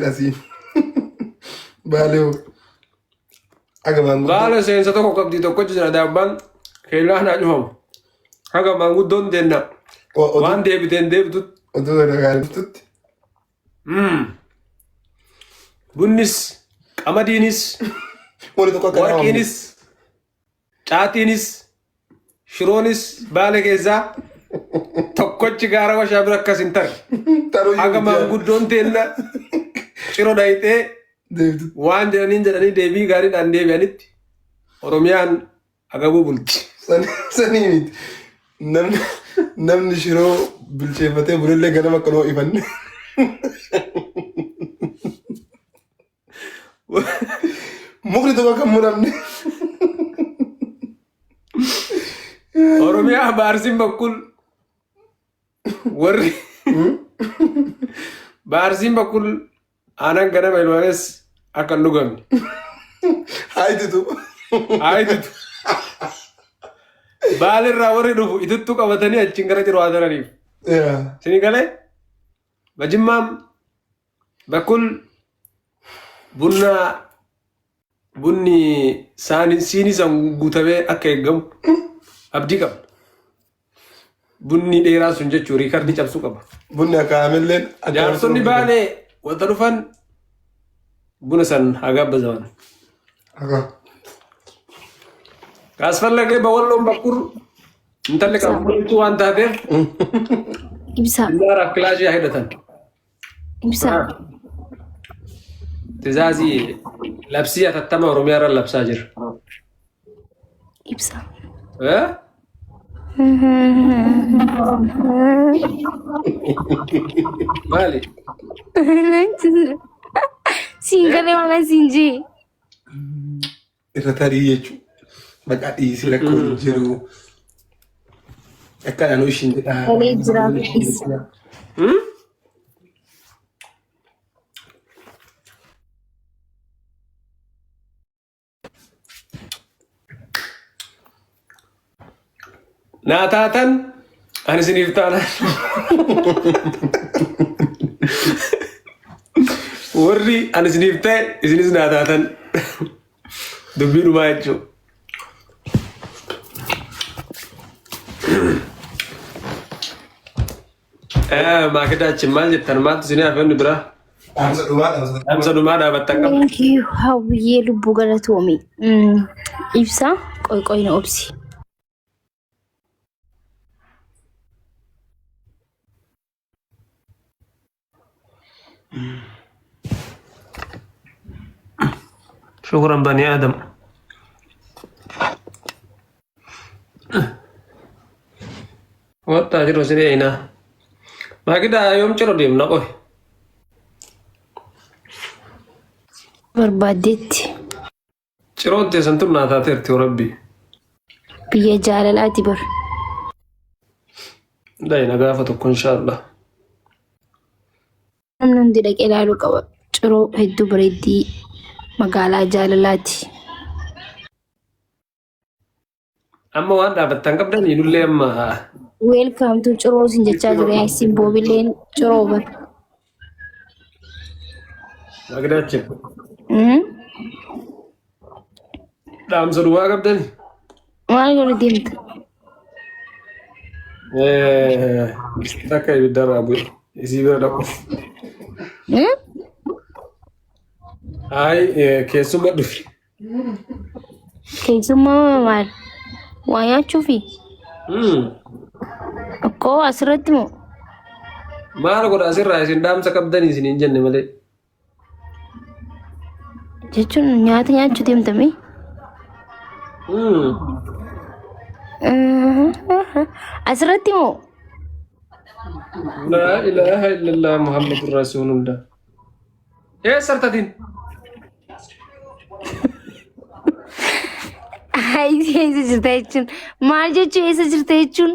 Así. Vale. Aga mangu. Vale, senza tocco capito ko jira da ban kayla na jom. Aga mangu don denna. Wan debi Odo da gal tut. Bunnis, amadinis, Wala to ka warqinis, chaatinis, shironis, baale keessa tokkochi gaara washaa bira akkas hin tarre. Aga maanguddoon teenna ciro dhayitee waan jedhanii deebii gaariidhaan deebi'anitti Oromiyaan agabuu bulti. Sanii miti. Namni shiroo bilcheeffatee bulillee ganama akkanoo ifanne. Mukni tokko kan muramne. Oromiyaa baarsiin bakkul warri baarsiin bakkul aanan ganama ilmaanis akka hin dhugamne. Haayititu. Haayititu. Baalirraa warri dhufu ituttu qabatanii achiin gara jiruu haasaraniif. Sini galee bajimmaam bakkul bunni siinii san guutamee akka eeggamu abdii qaba. Bunni dheeraa sun jechuun riikardii cabsuu qaba. Bunni akka amilleen. Jaarsonni baalee wanta dhufan buna san haa gaabbazaman. Kaasfallagee bawalloon bakkur intalli qabu waan taateef. Ibsa. Indaaraaf kilaashii haa hidhatan. Ibsa. Tizaazii labsii atattama Oromiyaa irra labsaa jira. Ibsa. Maali? Siingalee waan siinjee. Irra tarii jechuudha. Maqaa dhiisii rakkoon jiru. Akka naannoo ishiin jedhaa. Galee jiraaf. Naataatan ani isiniif taana. Warri ani isiniif ta'e isinis naataatan dubbii dhumaa jechuudha. Maakidaa achi maal jettan maaltu isinii hafeen biraa? Dhaamsa dhumaa dhaabattan qaba. Thank you. Hawwiyyee lubbuu galatoome. Ibsa qoyqoyna obsi. شكرا بني آدم. والتاجر وسريعنا ما كده يوم شرو ديم نقول Barbaadeetti شرو أنت سنتنا تاتيرتي وربي biyya jaalalaati bar. داينا قافتك إن شاء الله. Namni hundi dhaqee ilaaluu qaba. Ciroo hedduu bareeddii magaalaa jaalalaati. أما وانا بتنقب دني نقول أما Welcome to ciroo sin jechaa jira yaasin boobilleen ciroo bar. ما كده أشوف دام سلوا قب دني Maal godhu deemta? ذاك يدرب أبوي يسيبه لكم هاي كيسو بدفي Keessummaa maal? Waa nyaachuufi? Akkoo asirratti moo? maal godha asirraa isin dhaamsa qabdanii isin hin jenne malee. Jechuun nyaata nyaachuu deemtamee? Asirratti moo? لا إله إلا الله محمد رسول الله. إيه سرتدين؟ Eessa jirta jechuun? Maal jechuun eessa jirta jechuun?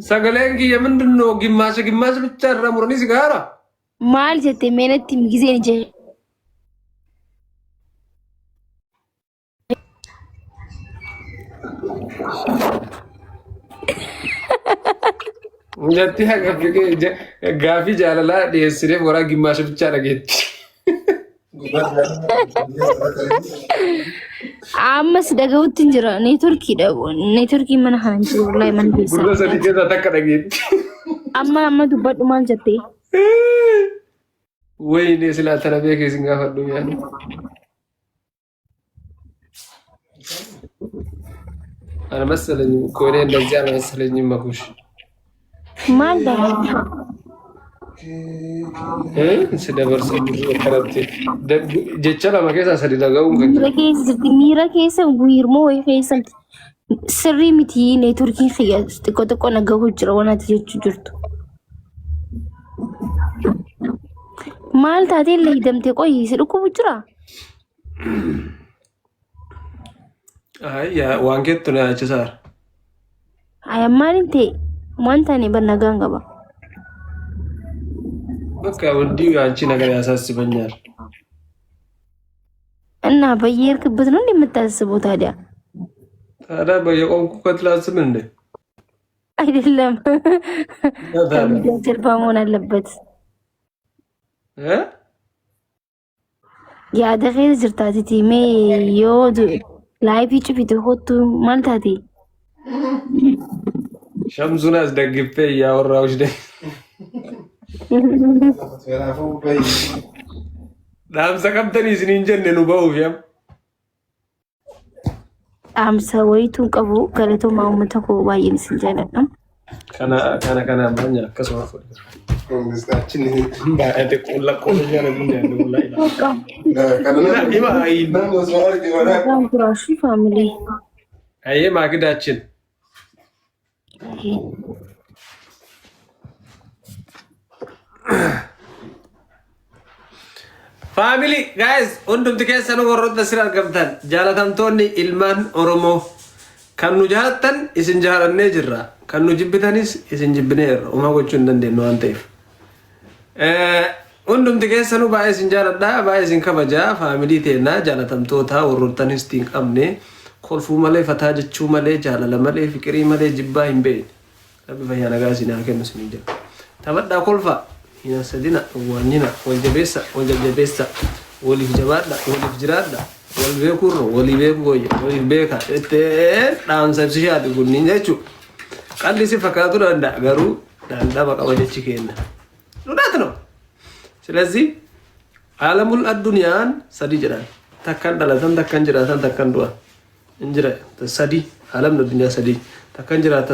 Sagaleen kiyya mindinoo gimmaasha bicha irraa muranii sigaara. Maal jettee meenatti giseen ije? Jatti gaaffii jaalalaa dhiyeessineef waraa gimmaasha bichaa dhageetti. Ammas dhaga'uutti hin jira. Neetworkii mana kana hin jiru. Wallahi mana keessa. Gurra sadii keessaa takka dhageetti. Amma dubbadhu maal jettee? Wayne silaa tana beekee sin gaafadhu yaani. አልመሰለኝም እኮ እኔ እንደዚህ አልመሰለኝም መኩሽ ማለት ስደበርስ ከረብቴ ጀቻ ለማከሳ ሰዲዳጋው ሚራ ኬሰ ጉይርሞ ወይ ኬሰ ስሪ ሚቲ ኔትወርኪ ኺያስ ጥቆ ነገሩ ጅራ ወናት ጀቹ ጅርቱ ማለት አቴ ለሂደምቴ ቆይ ስልኩ ጅራ አይ ያ ዋንኬት ነው ያችሳር አያማንቴ ማንታኔ በነጋንገባ በቃ ወዲ አንቺ ነገር ያሳስበኛል እና በየርክበት ነው እንደምታስበው ታዲያ በየቆንኩ ከተላስም እንደ አይደለም ጀርባ መሆን አለበት ያ ደኸል ዝርታቲ ሜ ዮድ ላይፍ ይጭፊት ሆቱ ማልታቲ ሸምሱን አስደግፌ ያወራውሽ ደ ዳምሳ ቀምተኒ ስንጀነኑ በውፊያም አምሳ ወይቱን ቀቡ ገለቶ ማውመተኮ ባይን ስንጀነና ከና ማኛ ከሰዋፈ መንግስታችን ባአደ ቆላ ቆኛ ነው እንደው ላይ ከና ራሺ ፋሚሊ አየ ማግዳችን ፋሚሊ ጋይስ ሁንዱም ተከሰኑ ወሮት ለስራ ገብተን ጃላታምቶኒ ኢልማን ኦሮሞ ከኑ ጃላተን ኢስን ጃላነ ጅራ ከኑ ጅብተኒስ ኢስን ጅብኔር ኡማ ጎቹ እንደንደኖ አንተይፍ ሁንዱም ተከሰኑ ባይስን ጃላዳ ባይስን ከበጃ ፋሚሊ ቴና ጃላታምቶታ ወሮተኒስ ቲንቀምኔ ኮልፉ መለ ፈታጅቹ መለ ጃላለ መለ ፍቅሪ መለ ጅባ ኢምቤ ረብ ፈያና ጋሲና ከነስ ሚንጀ ተበዳ ኮልፋ ይነሰዲና ወኝና ወልጀቤሳ ወልጀቤሳ ወሊፍ ጀባዳ ወሊፍ ጅራዳ ወልቤኩር ወሊቤኩ ጎየ ወሊፍ ቤካ እቴ ዳም ሰብሲሻ ድጉኒኛቹ ቀልሲ ፈካቱ ዳንዳ ገሩ ዳንዳ በቀወጀች ከነ ዱዳት ነው ስለዚህ ዓለሙል አዱንያን ሰዲ ጅራን ተከን ዳላተን ተከን ጅራተን ተከን ዱአ እንጅራ ሰዲ ዓለም ለዱንያ ሰዲ ተከን ጅራታ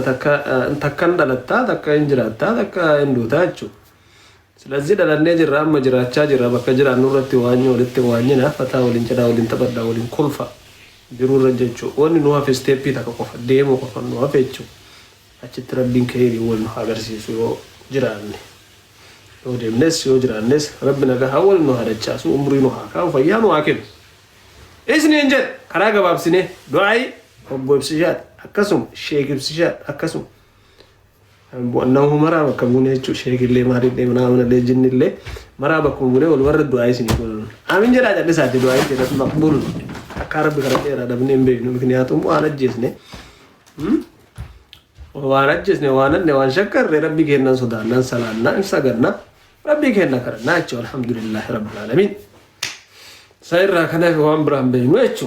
ተከን ዳላታ ተከን ጅራታ ተከ እንዱታቹ ስለዚህ ዳላኔ ጅራ መጅራቻ ጅራ በከጅራ ኑረት ዋኝ ወልት ዋኝና ፈታ ወልን ጨዳ ወልን ተበዳ ወልን ኮልፋ ጅሩ ረጀቹ ወን ኑዋ ፌስቴፒ ተከቆፈ ዴሞ ቆፈ ኑዋ ፌቹ አችት ረቢን ከሄሪ ወል ሀገር ሲሱ ጅራኔ ወደምነስ ጅራኔስ ረብና ጋር ነው ሀደቻሱ ኡምሪ ነው ሀካው ፈያኑ አከም እስኒ እንጀ ከራ ገባብስኔ ዱአይ ወቦብስሻት አከሱም ሼግብስሻት አከሱም ቦናው መራ በከሙኔቹ ሼግሌ ማሪዴ ምናምን ለጅንሌ መራ በከሙኔ ወልወር ዱአይ ሲኒ ቆሉ አሚን ጀራ ደሳት ዱአይ ተደስ መቅቡል አካረብ ከረጤራ ደብኔም በይ ምክንያቱም ዋነጀስኔ ዋነጀስኔ ዋነን ዋን ሸከር ረቢ ከነን ሱዳናን ሰላና እንሰገና ረቢ ከነን ከረናቸው አልহামዱሊላህ ረብል ዓለሚን ሳይራ ከነፍ ዋን ብራም በይኖቹ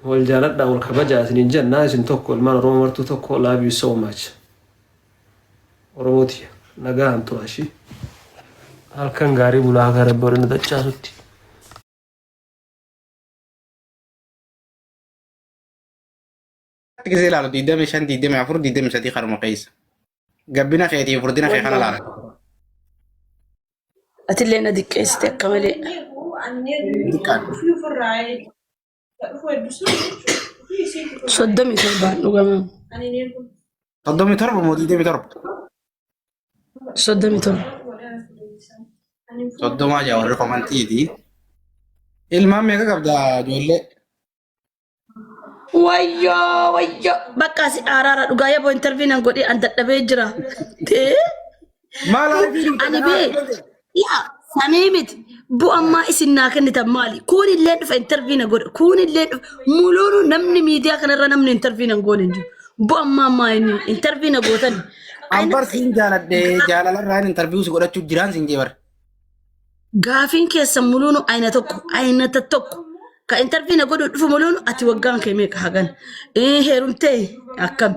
ወልጃለዳ ወልከበጃ ሲን ጀና ሲን ተኮል ማን ሮመርቱ ተኮል ላቭ ዩ ሶ ማች ኦሮሞቲ ነጋ አንቶራሺ አልከን ጋሪ ቡላ ጋረበርን ተጫሱቲ ጊዜ ላሉ ዲደም ሸን ዲደም ያፍሩ ዲደም ሰዲ ኸርሞ ቀይስ ገቢና ኸይቲ ፍርዲና ኸይኸና ላለ أتلينا دكيس تكملي صدمي تربان وقام صدمي ترب مودي دمي ترب صدمي ترب صدما جا ورا كومنتي دي المام يا قبدا جولة ويا بقى سي ارارا دغايا بو انترفيو نغودي انت دبيجرا تي ما لا انا بي يا سميمت بو اما اسنا كنت مالي كون اللي دف انترفيو نغود كون اللي مولونو نمني ميديا كنرا نمني انترفيو نغود بو اما ما اني انترفيو نغوتن Ambar siin jaaladhe jaalalarraan interviyuu si godhachuu jiraan siin jee bar. Gaafin keessa muluunu aynata tokko. Ka intervii na godhu dhufu muluunu ati waggaan kee meeqa hagan. Heerumtee akkam.